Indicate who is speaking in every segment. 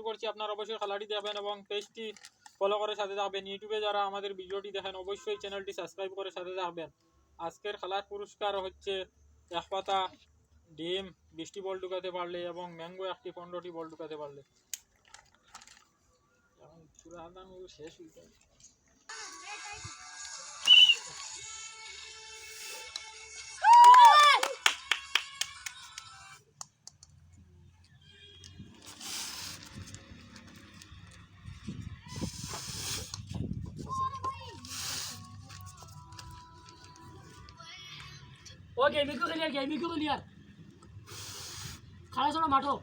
Speaker 1: করছি, আপনারা অবশ্যই খেলাটি দেখবেন এবং পেজটি ফলো করে সাথে থাকবেন। ইউটিউবে যারা আমাদের ভিডিওটি দেখেন অবশ্যই চ্যানেলটি সাবস্ক্রাইব করে সাথে থাকবেন। আজকের খেলার পুরস্কার হচ্ছে এক পাতা ডিম 20টি বল ঢুকাতে পারলে এবং ম্যাঙ্গো একটি 15টি বল ঢুকাতে পারলে। শেষ হয়ে যায়।
Speaker 2: ओके मिको क्लियर खाना छोड़ो माठो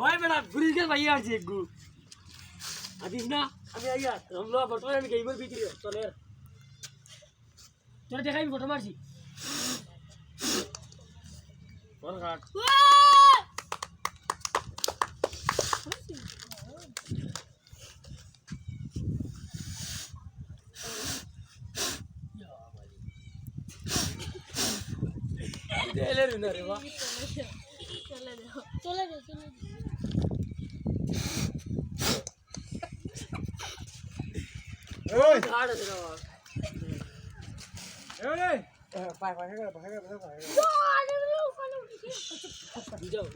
Speaker 2: ओए बेटा ब्रिज के भाई आज एक गु आदिस ना अभी आइया हम लोग फोटो में गेमर भी थी चले चलो देखा फोटो मारसी कौन काट चले रे ना रे वाह
Speaker 3: चले दे
Speaker 2: ओए झाड़ दे रहा
Speaker 1: ওই
Speaker 2: पाए पाए जाओ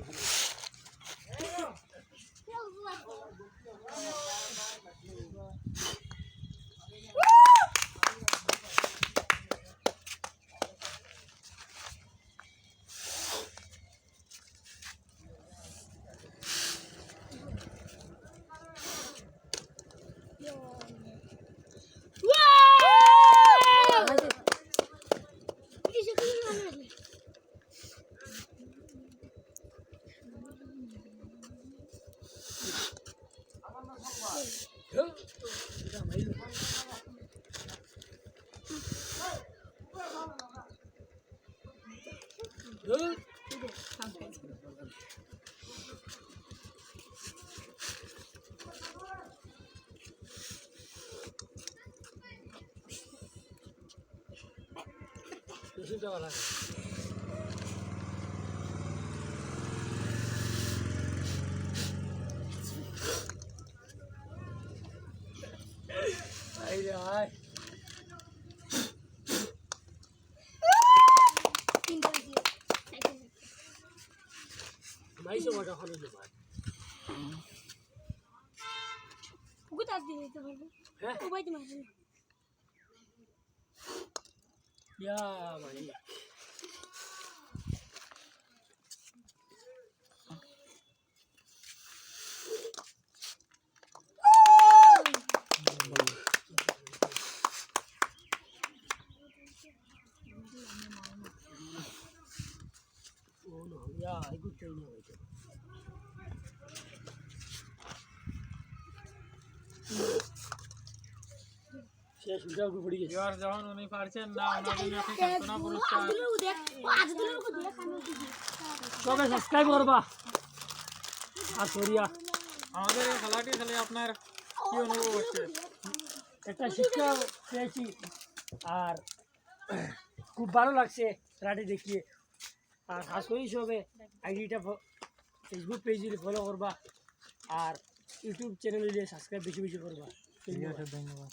Speaker 2: Eso वाला आई रे आई भाई से वाटा खाने के बाद
Speaker 3: कुछ आज दिन तो बोलो
Speaker 2: हैं
Speaker 3: ओ भाई तुम्हारे
Speaker 2: या भाई Oh no, yeah, I could tell you. শেষ উঠাও করে পড়ে গেছে
Speaker 1: এবার যখন উনি পারছেন না ওনার জন্য একটি সান্ত্বনা পুরস্কার।
Speaker 3: आज दिन को देख खाना दीजिए
Speaker 2: সবাই সাবস্ক্রাইব করবা আর সরিয়া
Speaker 1: আমাদের এই খেলাটি খেলে আপনার কি অনুভব হচ্ছে?
Speaker 2: একটা শিক্ষা পেয়েছি আর খুব ভালো লাগছে খেলাটি দেখিয়ে আর খাস করে হিসেবে আইডিটা ফেসবুক পেজে ফলো করবা আর ইউটিউব চ্যানেলে সাবস্ক্রাইব বেশি বেশি করবা।
Speaker 1: ঠিক আছে, ধন্যবাদ।